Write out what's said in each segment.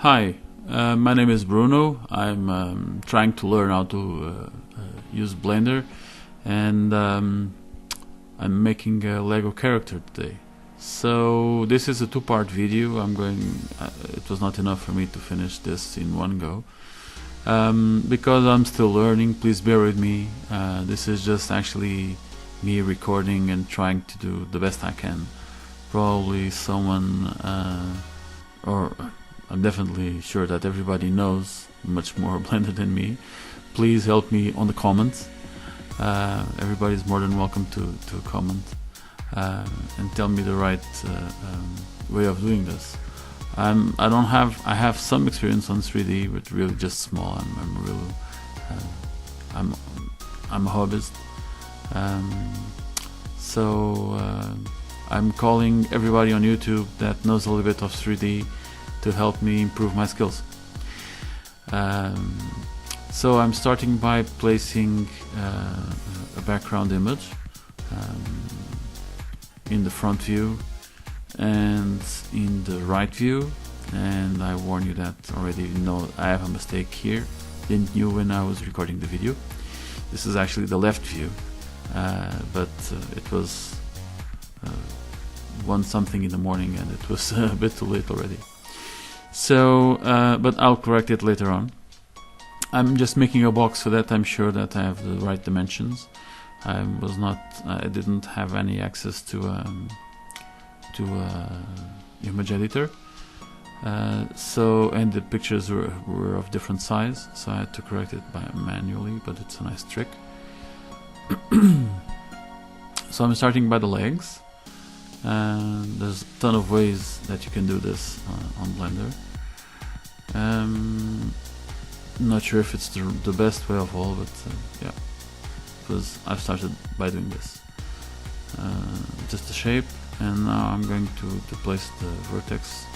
Hi, my name is Bruno. I'm trying to learn how to use Blender, and I'm making a Lego character today. So this is a two-part video. It was not enough for me to finish this in one go. Because I'm still learning, please bear with me. This is just actually me recording and trying to do the best I can. Probably someone, or I'm definitely sure that everybody knows much more Blender than me. Please help me on the comments. Everybody's more than welcome to comment and tell me the right way of doing this. I have some experience on 3D, but really just small. I'm a hobbyist. I'm calling everybody on YouTube that knows a little bit of 3D to help me improve my skills. So I'm starting by placing a background image in the front view and in the right view, and I warn you that already I have a mistake here. Didn't knew when I was recording the video. This is actually the left view, but it was 1 something in the morning and it was a bit too late already. So, but I'll correct it later on. I'm just making a box so that I'm sure that I have the right dimensions. I didn't have any access to image editor. And the pictures were of different size, so I had to correct it manually, but it's a nice trick. So I'm starting by the legs. There's a ton of ways that you can do this on Blender. Not sure if it's the best way of all, but yeah, because I've started by doing this. Just the shape, and now I'm going to place the vertex.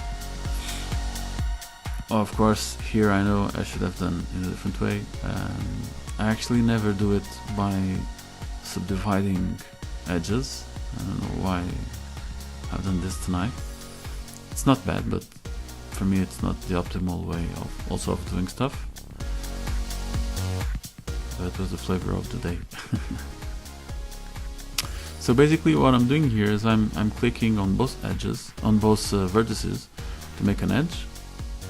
Of course, here I know I should have done in a different way. I actually never do it by subdividing edges. I don't know why I've done this tonight. It's not bad, but for me it's not the optimal way of doing stuff. That was the flavor of the day. So basically what I'm doing here is I'm clicking on both edges, on both vertices to make an edge.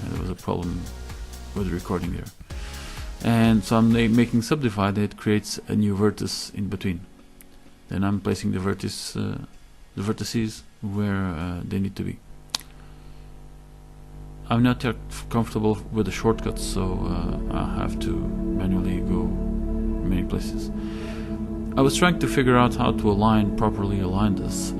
And there was a problem with the recording there. And so I'm making subdivide. It creates a new vertex in between. Then I'm placing the vertices where they need to be. I'm not yet comfortable with the shortcuts, so I have to manually go many places. I was trying to figure out how to properly align this.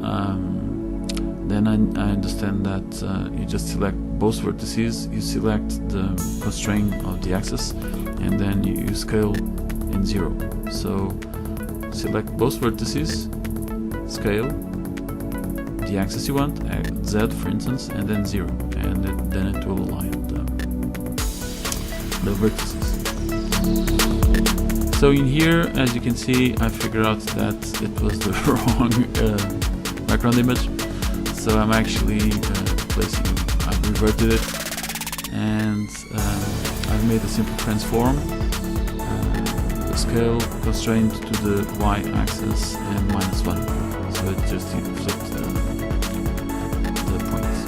Then I understand that you just select both vertices, you select the constraint of the axis, and then you scale in 0. So select both vertices, scale the axis you want, Z for instance, and then 0, and then it will align the vertices. So in here, as you can see, I figured out that it was the wrong background image. So I'm actually I've reverted it, and I've made a simple transform. The scale constrained to the y-axis and -1. So it just flipped the points.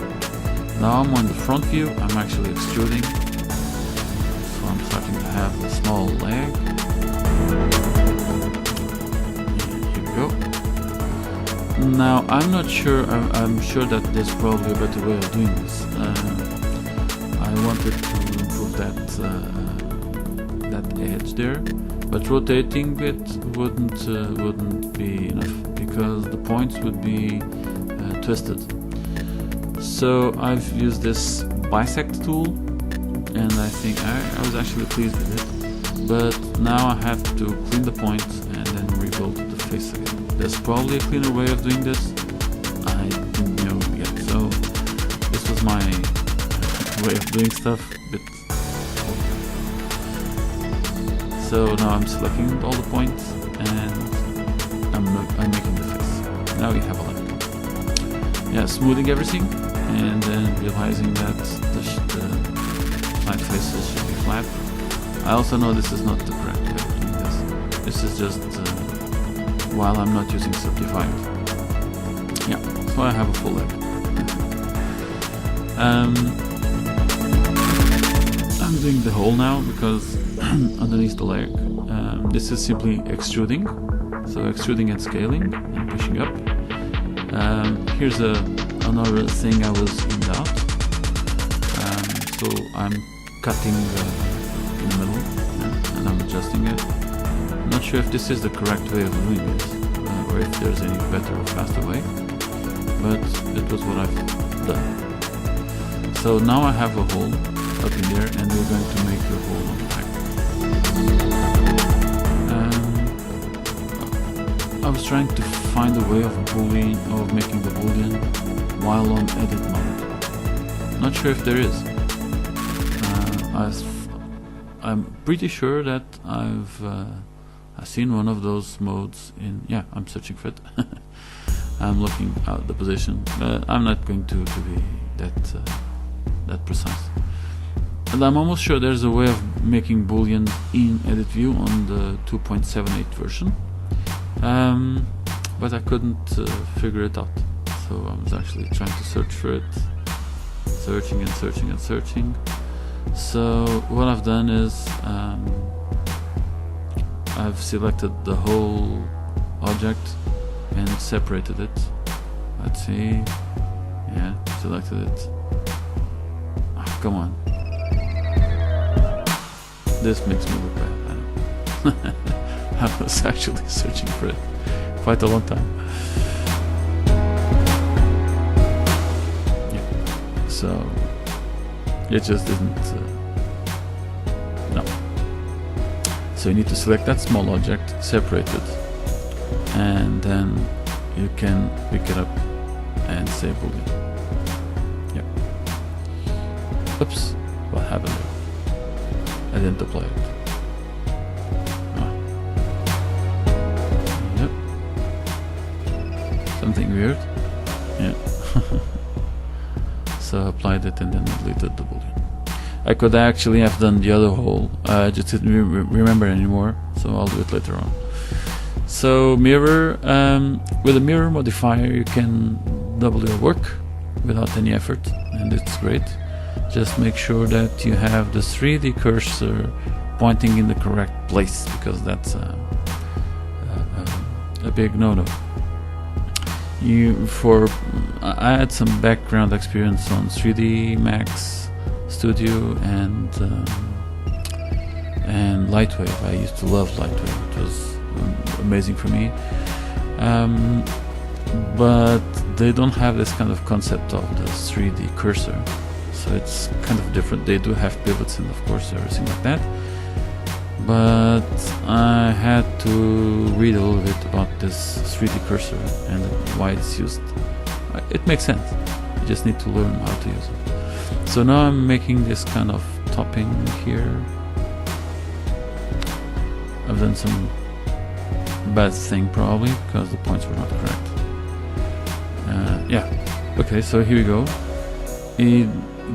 Now I'm on the front view. I'm actually extruding. So I'm starting to have a small leg. Here we go. Now I'm not sure. I'm sure that there's probably a better way of doing this. I wanted to improve that edge there, but rotating it wouldn't be enough because the points would be twisted. So I've used this bisect tool, and I think I was actually pleased with it. But now I have to clean the point and then rebuild the face again. There's probably a cleaner way of doing this. I didn't know yet. So this was my way of doing stuff. So now I'm selecting all the points and I'm making the face. Now we have a leg. Yeah, smoothing everything and then realizing that faces should be flat. I also know this is not the correct way of doing this. This is just while I'm not using Subdivide. Yeah, so I have a full leg. I'm doing the hole now because underneath the leg, this is simply extruding. So extruding and scaling and pushing up. Here's another thing I was in doubt. So I'm cutting in the middle and I'm adjusting it. I'm not sure if this is the correct way of doing this or if there's any better or faster way, but it was what I've done. So now I have a hole up in there and we're going to make a hole on the back. I was trying to find a way of making the boolean while on edit mode. Not sure if there is. I'm pretty sure that I've seen one of those modes in. Yeah, I'm searching for it. I'm looking at the position, but I'm not going to be that precise. And I'm almost sure there's a way of making boolean in edit view on the 2.78 version. But I couldn't figure it out, so I was actually trying to search for it, searching and searching and searching. So what I've done is I've selected the whole object and separated it. Let's see, yeah, selected it. Oh, come on, this makes me look bad. I was actually searching for it quite a long time. Yeah. So it just didn't. No. So you need to select that small object, separate it, and then you can pick it up and say boolean. Yeah. Oops. What happened there? I didn't apply it. Something weird. Yeah. So I applied it and then deleted the boolean. I could actually have done the other hole. I just didn't remember anymore, so I'll do it later on. So mirror, with a mirror modifier you can double your work without any effort, and it's great. Just make sure that you have the 3D cursor pointing in the correct place, because that's a big no-no. I had some background experience on 3D Max Studio and Lightwave. I used to love Lightwave. It was amazing for me. But they don't have this kind of concept of the 3D cursor, so it's kind of different. They do have pivots and of course everything like that, but I had to read a little bit about this 3D cursor and why it's used. It makes sense, you just need to learn how to use it. So now I'm making this kind of topping here. I've done some bad thing probably because the points were not correct. Yeah, okay, so here we go. It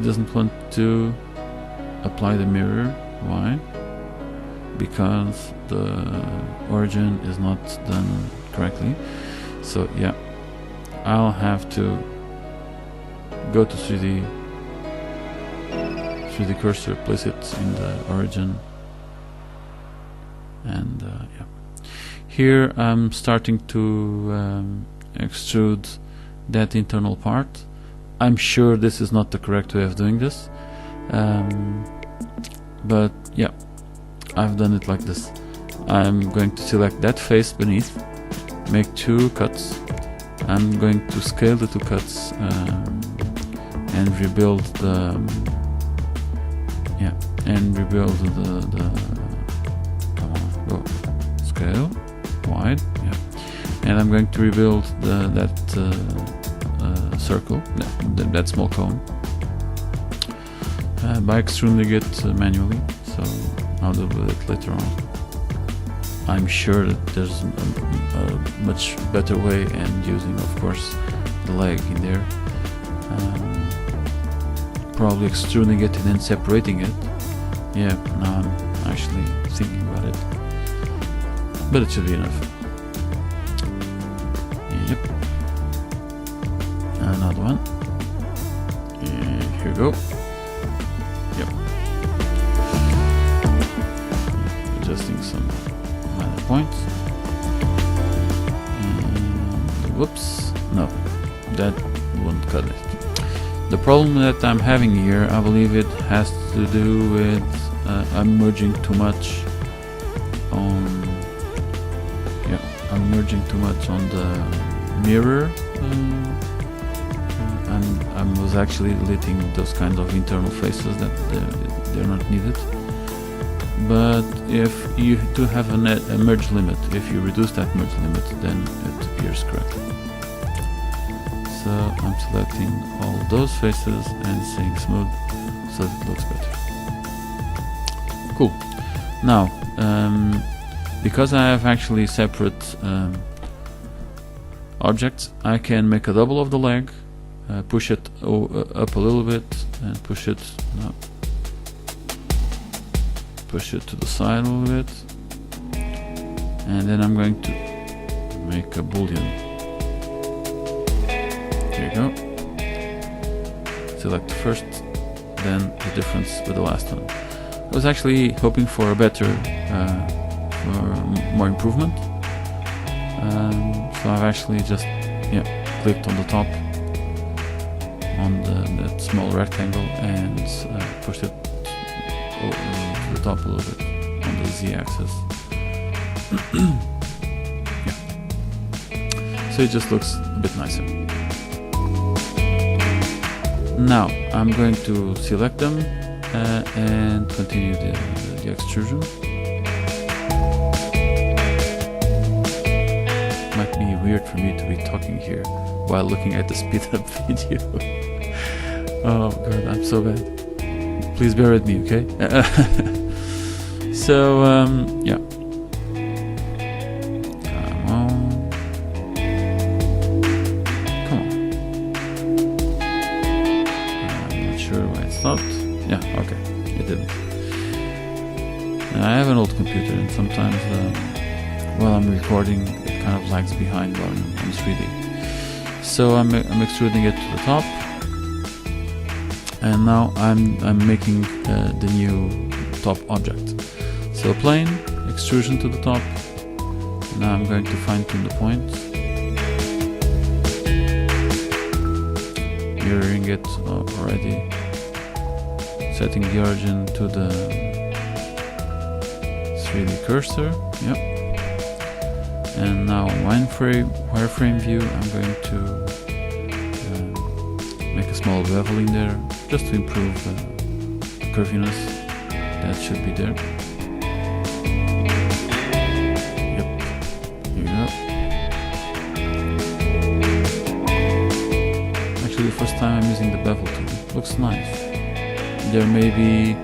doesn't want to apply the mirror. Why? Because the origin is not done correctly. So yeah, I'll have to go to 3D cursor, place it in the origin, and yeah. Here I'm starting to extrude that internal part. I'm sure this is not the correct way of doing this, but yeah, I've done it like this. I'm going to select that face beneath, make 2 cuts. I'm going to scale the 2 cuts and rebuild the come on, go scale wide, yeah. And I'm going to rebuild that circle, that small cone, by extruding it manually. So I'll do it later on. I'm sure that there's a much better way, and using of course the leg in there, probably extruding it and then separating it. Yeah, now I'm actually thinking about it, but it should be enough. Yep. Another one. Here we go. Yep. Adjusting some minor points. And whoops. No, that won't cut it. The problem that I'm having here, I believe it has to do with I'm merging too much on. Yeah, I'm merging too much on the mirror. I was actually deleting those kinds of internal faces that they're not needed. But if you do have a merge limit, if you reduce that merge limit, then it appears correctly. So I'm selecting all those faces and saying smooth so that it looks better. Cool. Now, because I have actually separate objects, I can make a double of the leg, push it up a little bit, and push it to the side a little bit, and then I'm going to make a boolean. Here you go. Select the first, then the difference with the last one. I was actually hoping for a better, more improvement. So I've actually just clicked on the top, on that small rectangle, and pushed it to the top a little bit on the z-axis. Yeah. So it just looks a bit nicer. Now I'm going to select them and continue the extrusion. Might be weird for me to be talking here while looking at the speed up video. Oh god, I'm so bad. Please bear with me, okay? So yeah. Stopped. Yeah, okay, it didn't. I have an old computer, and sometimes while I'm recording, it kind of lags behind while I'm 3D. So I'm extruding it to the top, and now I'm making the new top object. So plane, extrusion to the top. Now I'm going to fine tune the points, mirroring it already. Setting the origin to the 3D cursor, yep. And now on wireframe view, I'm going to make a small beveling there, just to improve the curviness that should be there. Yep, here you go. Actually, the first time I'm using the bevel tool, looks nice. There may be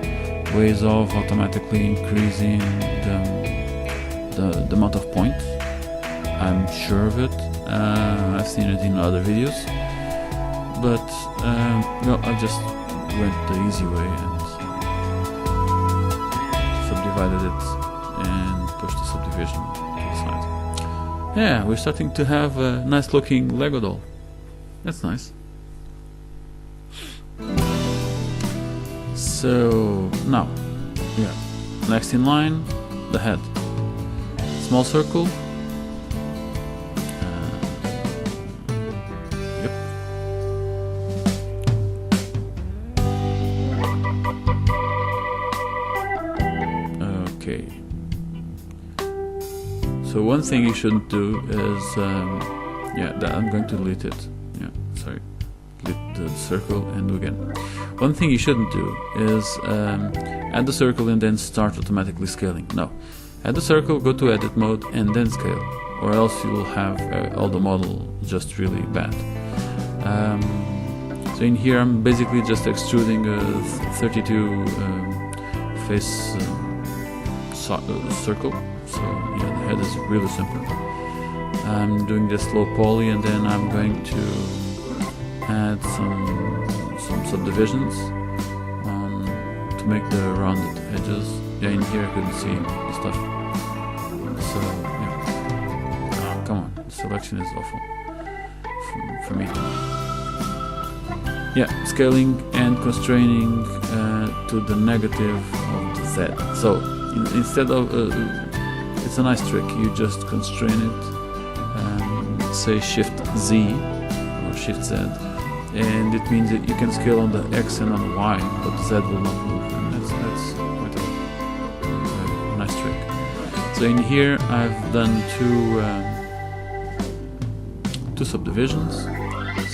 ways of automatically increasing the amount of points. I'm sure of it. I've seen it in other videos, but no, I just went the easy way and subdivided it and pushed the subdivision to the side. Yeah, we're starting to have a nice looking Lego doll. That's nice. So now, yeah, next in line, the head. Small circle. Yep. Okay. So one thing you shouldn't do is, I'm going to delete it. Yeah, sorry. Delete the circle and do again. One thing you shouldn't do is add the circle and then start automatically scaling. No, add the circle, go to edit mode, and then scale, or else you will have all the model just really bad. So in here I'm basically just extruding a 32 face circle. So yeah, the head is really simple. I'm doing this low poly, and then I'm going to add some subdivisions. make the rounded edges. Yeah, in here I couldn't see the stuff. So yeah, oh, come on, the selection is awful for me. Yeah, scaling and constraining to the negative of the Z. So instead of it's a nice trick. You just constrain it, say Shift Z or Shift Z, and it means that you can scale on the X and on the Y, but the Z will not move. And that's quite a nice trick. So in here I've done two subdivisions.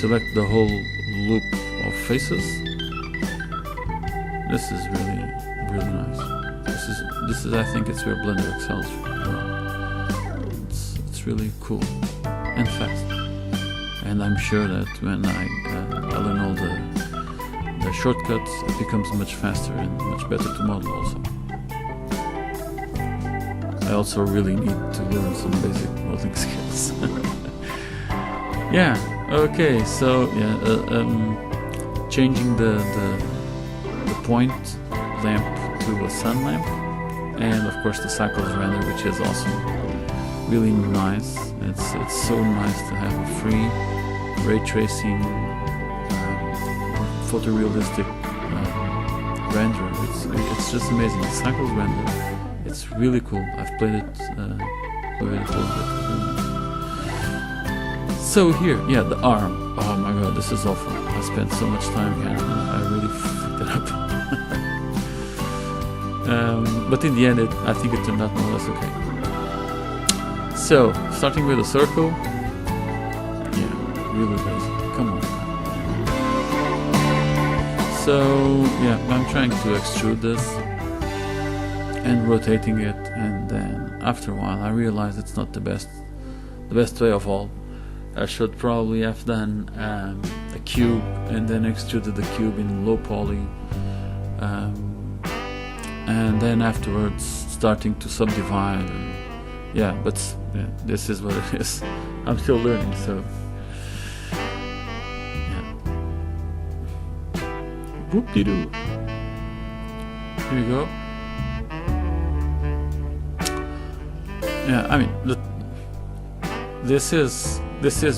Select the whole loop of faces. This is really nice. This is I think it's where Blender excels. It's really cool and fast. And I'm sure that when I learn all the shortcuts, it becomes much faster and much better to model also. I also really need to learn some basic modeling skills. Yeah, okay, so yeah, changing the point lamp to a sun lamp, and of course the cycles render, which is awesome, really nice. It's so nice to have a free ray tracing, photorealistic render. It's just amazing. The cycles render, it's really cool. I've played it a little bit. So here, yeah, the arm. Oh my god, this is awful. I spent so much time here and I really fucked it up. But in the end, I think it turned out more or less okay. So, starting with a circle. Yeah, really basic. Come on. So, yeah, I'm trying to extrude this and rotating it, and then after a while I realized it's not the best way of all. I should probably have done a cube and then extruded the cube in low poly, and then afterwards starting to subdivide. And yeah, but yeah, this is what it is. I'm still learning, so yeah. Whoop-de-doo. Here we go. Yeah, I mean, this is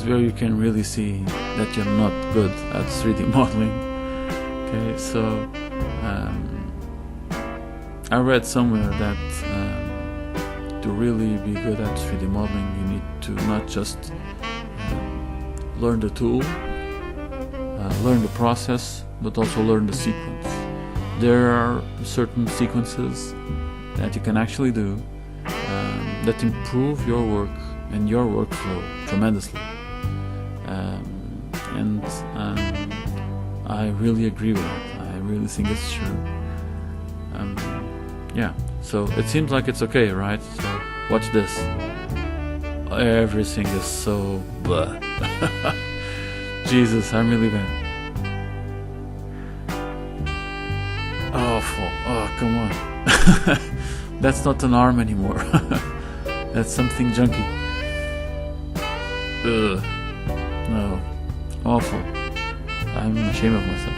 where you can really see that you're not good at 3D modeling. Okay, so I read somewhere that to really be good at 3D modeling, you need to not just learn the tool, learn the process, but also learn the sequence. There are certain sequences that you can actually do that improve your work and your workflow tremendously, and I really agree with it. I really think it's true. Yeah, so it seems like it's okay, right? So watch this. Everything is so blah. Jesus, I'm really bad. Awful. Oh, come on. That's not an arm anymore. That's something junky. Ugh. No. Awful. I'm ashamed of myself.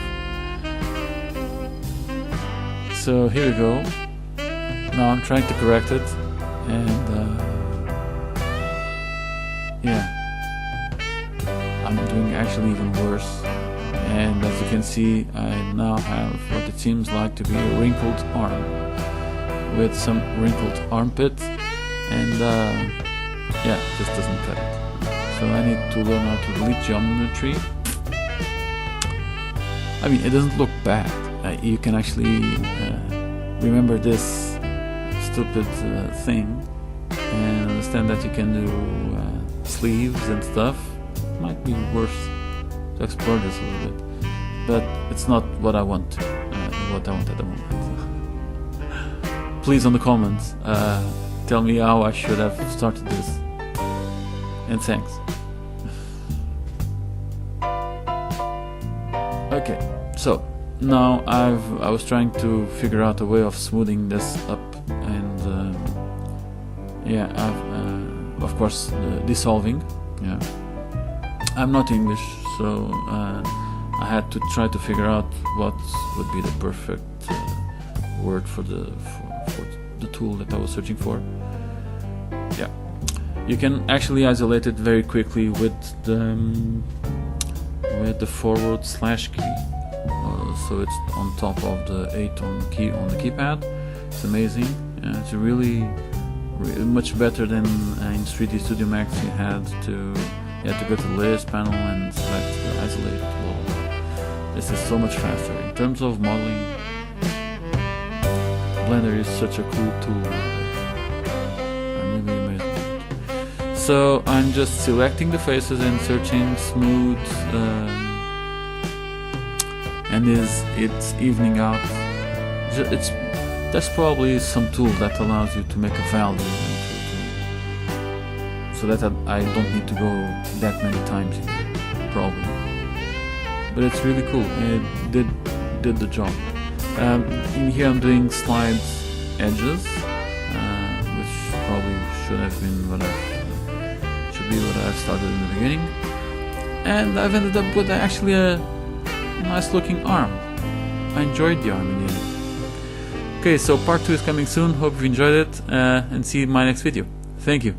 So here we go. Now I'm trying to correct it, and yeah, I'm doing actually even worse. And as you can see, I now have what it seems like to be a wrinkled arm with some wrinkled armpit, and yeah, this doesn't cut it. So I need to learn how to delete geometry. I mean, it doesn't look bad. You can actually remember this stupid thing and understand that you can do sleeves and stuff. It might be worth to explore this a little bit, but it's not what I want. What I want at the moment. Please, on the comments, tell me how I should have started this. And thanks. Okay, so now I was trying to figure out a way of smoothing this up, and yeah, I've of course dissolving. Yeah, I'm not English, so I had to try to figure out what would be the perfect word for the tool that I was searching for. Yeah, you can actually isolate it very quickly with the forward slash key. So it's on top of the 8 on the keypad. It's amazing. It's really much better than in 3D Studio Max. You had to go to the layers panel and select the isolate wall. This is so much faster. In terms of modeling, Blender is such a cool tool. I'm really amazed by it. So I'm just selecting the faces and searching smooth, and it's evening out. There's probably some tool that allows you to make a value so that I don't need to go that many times here, probably. But it's really cool. It did the job. In here I'm doing slides edges, which probably should be what I started in the beginning. And I've ended up with actually a nice looking arm. I enjoyed the arm in the end. Okay, so part 2 is coming soon. Hope you enjoyed it, and see you in my next video. Thank you.